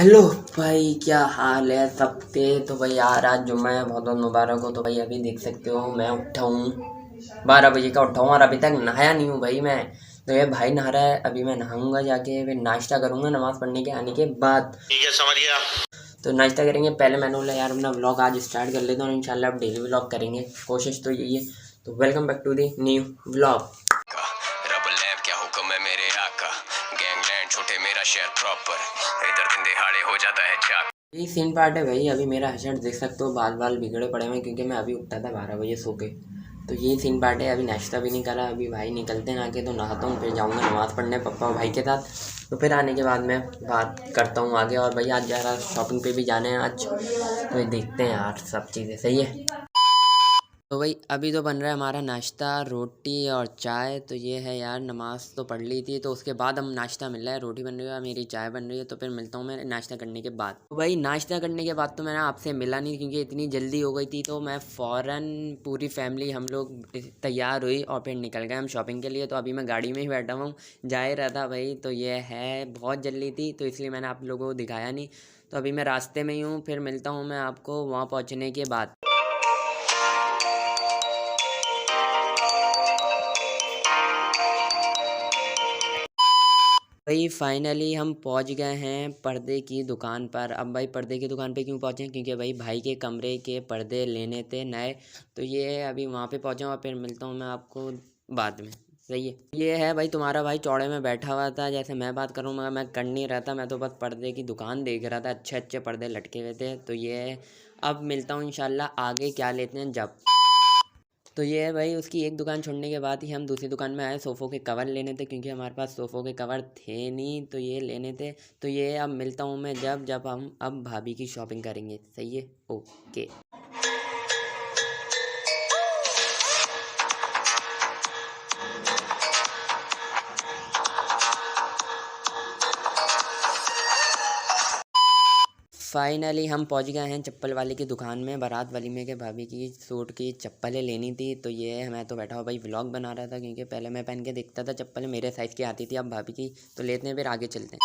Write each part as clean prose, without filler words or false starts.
Hello भाई, क्या हाल है सबके। तो भाई यार आज जुम्मा है, बहुत बहुत मुबारक हो। तो भाई अभी देख सकते हो मैं उठा हूँ 12 बजे का उठा हूँ और अभी तक नहाया नहीं हूँ भाई मैं। तो ये भाई नहा रहा है, अभी मैं नहाऊंगा जाके, फिर नाश्ता करूँगा नमाज़ पढ़ने के आने के बाद। ठीक है, समझ गया। तो नाश्ता करेंगे पहले। मैंने बोला यार अपना व्लॉग आज स्टार्ट कर लेता हूँ, इंशाल्लाह अब डेली व्लॉग करेंगे, कोशिश तो यही है। तो welcome back to the new vlog. रब लैब क्या हुक्म है मेरे आका, गैंगलैंड छोटे मेरा शहर प्रॉपर, इधर दिन दिहाड़े हो जाता है चाक। यही सीन पार्ट है भाई। अभी मेरा शर्ट देख सकते हो, बाल बाल बिगड़े पड़े हुए हैं क्योंकि मैं अभी उठा था 12 बजे सो के। तो यही सीन पार्ट है। अभी नाश्ता भी नहीं करा, अभी भाई निकलते हैं आके, तो नहाता हूँ फिर जाऊँगा नमाज़ पढ़ने पप्पा और भाई के साथ। तो फिर आने के बाद मैं बात करता हूँ आगे। और भाई आज जा रहा शॉपिंग पे भी जाना है आज, तो ये देखते हैं यार सब चीज़ें सही है। तो भाई अभी तो बन रहा है हमारा नाश्ता, रोटी और चाय। तो ये है यार, नमाज़ तो पढ़ ली थी तो उसके बाद हम नाश्ता मिल रहा है, रोटी बन रही है मेरी, चाय बन रही है। तो फिर मिलता हूँ मैं नाश्ता करने के बाद। तो भाई नाश्ता करने के बाद तो मैंने आपसे मिला नहीं क्योंकि इतनी जल्दी हो गई थी। तो मैं फ़ौरन पूरी फैमिली हम लोग तैयार हुई और फिर निकल गए हम शॉपिंग के लिए। तो अभी मैं गाड़ी में ही बैठा हुआ हूँ, जा ही रहा था भाई। तो ये है, बहुत जल्दी थी तो इसलिए मैंने आप लोगों को दिखाया नहीं। तो अभी मैं रास्ते में ही हूँ, फिर मिलता हूँ मैं आपको वहाँ पहुँचने के बाद। भाई फाइनली हम पहुंच गए हैं पर्दे की दुकान पर। अब भाई पर्दे की दुकान पे क्यों पहुंचे हैं, क्योंकि भाई भाई के कमरे के पर्दे लेने थे नए। तो ये अभी वहाँ पे पहुंचा हूँ और फिर मिलता हूँ मैं आपको बाद में, सही है। ये है भाई तुम्हारा भाई चौड़े में बैठा हुआ था, जैसे मैं बात करूँ मगर मैं कर नहीं रहा था, मैं तो बस पर्दे की दुकान देख रहा था, अच्छे अच्छे पर्दे लटके हुए थे। तो ये है, अब मिलता हूँ इंशाल्लाह आगे क्या लेते हैं जब। तो ये है भाई, उसकी एक दुकान छोड़ने के बाद ही हम दूसरी दुकान में आए। सोफ़ों के कवर लेने थे क्योंकि हमारे पास सोफ़ों के कवर थे नहीं, तो ये लेने थे। तो ये अब मिलता हूँ मैं जब जब हम अब भाभी की शॉपिंग करेंगे, सही है, ओके। फाइनली हम पहुंच गए हैं चप्पल वाले की दुकान में। बारात वलीमे के भाभी की सूट की चप्पलें लेनी थी। तो ये मैं तो बैठा हुआ भाई व्लॉग बना रहा था क्योंकि पहले मैं पहन के देखता था, चप्पलें मेरे साइज़ की आती थी, अब भाभी की तो लेते हैं, फिर आगे चलते हैं।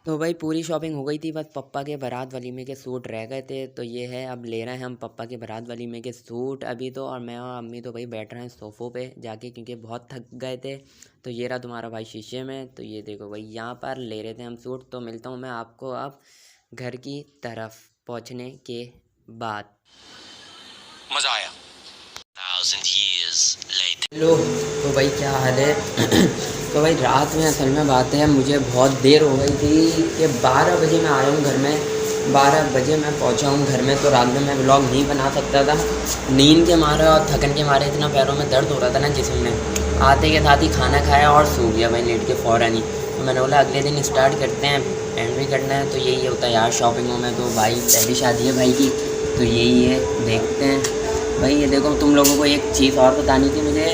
तो भाई पूरी शॉपिंग हो गई थी, बस पप्पा के बारात वलीमे के सूट रह गए थे। तो ये है, अब ले रहे हैं हम पप्पा के बारात वलीमे के सूट अभी तो। और मैं और अम्मी तो भाई बैठ रहे हैं सोफ़ों पे जाके क्योंकि बहुत थक गए थे। तो ये रहा तुम्हारा भाई शीशे में। तो ये देखो भाई, यहाँ पर ले रहे थे हम सूट। तो मिलता हूँ मैं आपको अब घर की तरफ पहुँचने के बाद। मजा आया। 1000 years later। हेलो, तो भाई क्या हाल है। तो भाई रात में असल में बात है, मुझे बहुत देर हो गई थी कि 12 बजे मैं आया हूँ घर में, 12 बजे मैं पहुँचा हूँ घर में। तो रात में मैं व्लॉग नहीं बना सकता था, नींद के मारे और थकन के मारे इतना पैरों में दर्द हो रहा था ना जिस्म में। आते के साथ ही खाना खाया और सो गया भाई लेट के फ़ौरन ही। तो मैंने बोला अगले दिन स्टार्ट करते हैं, एंड भी करना है। तो यही होता है यार शॉपिंगों में। तो भाई पहली शादी है भाई की, तो यही है, देखते हैं भाई। ये देखो, तुम लोगों को एक चीज़ और बतानी थी मुझे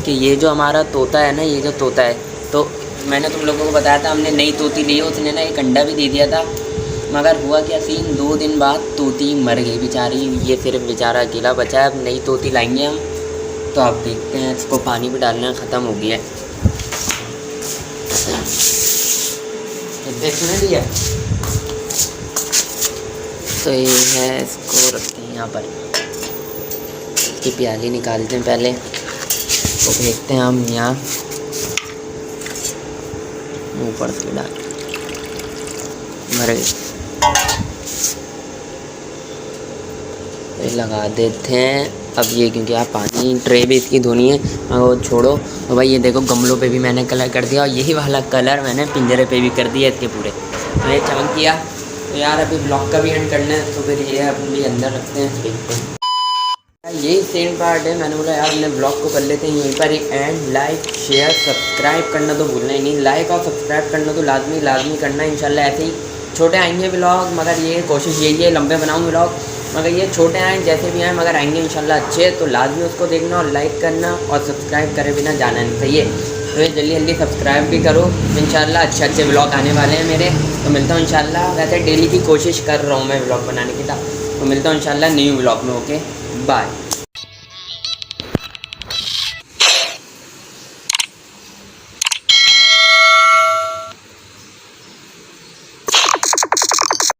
कि ये जो हमारा तोता है ना, ये जो तोता है, तो मैंने तुम लोगों को बताया था हमने नई तोती ली है, उसने ना एक अंडा भी दे दिया था। मगर हुआ क्या सीन, 2 दिन बाद तोती मर गई बेचारी। ये सिर्फ बेचारा अकेला बचा है। अब नई तोती लाएंगे हम, तो आप देखते हैं। इसको पानी भी डालना ख़त्म हो गया है, देखने दिया। तो ये है, इसको रखते हैं यहाँ पर, इसकी प्याली निकालते हैं पहले, तो फेंकते हैं हम यहाँ ऊपर से डाल, मर गई। तो लगा देते हैं अब ये, क्योंकि आप पानी ट्रे भी इसकी धोनी है, वो छोड़ो। तो भाई ये देखो, गमलों पे भी मैंने कलर कर दिया और यही वाला कलर मैंने पिंजरे पे भी कर दिया इसके पूरे। तो ये चमक किया। तो यार अभी ब्लॉग का भी एंड करना है, तो फिर ये अपने अंदर रखते हैं, देखते हैं। यही सेम पार्ट है, मैंने बोला यार अपने ब्लॉग को कर लेते हैं यहीं पर ही एंड। लाइक शेयर सब्सक्राइब करना तो भूलना ही नहीं, लाइक और सब्सक्राइब करना तो लाजमी करना है। इंशाल्लाह ऐसे ही छोटे आएंगे ब्लॉग, मगर ये कोशिश यही है लंबे बनाऊँ ब्लॉग, मगर ये छोटे आएँ जैसे भी आएँ, मगर आएंगे इंशाल्लाह अच्छे। तो लाजमी उसको देखना और लाइक करना और सब्सक्राइब करे बिना जाना नहीं, सही है। तो ये जल्दी जल्दी सब्सक्राइब भी करो, इंशाल्लाह अच्छे अच्छे ब्लॉग आने वाले हैं मेरे। तो मिलता हूँ इंशाल्लाह, वैसे डेली की कोशिश कर रहा हूँ मैं ब्लॉग बनाने की, तो मिलता हूँ इंशाल्लाह न्यू ब्लॉग में, ओके बाय।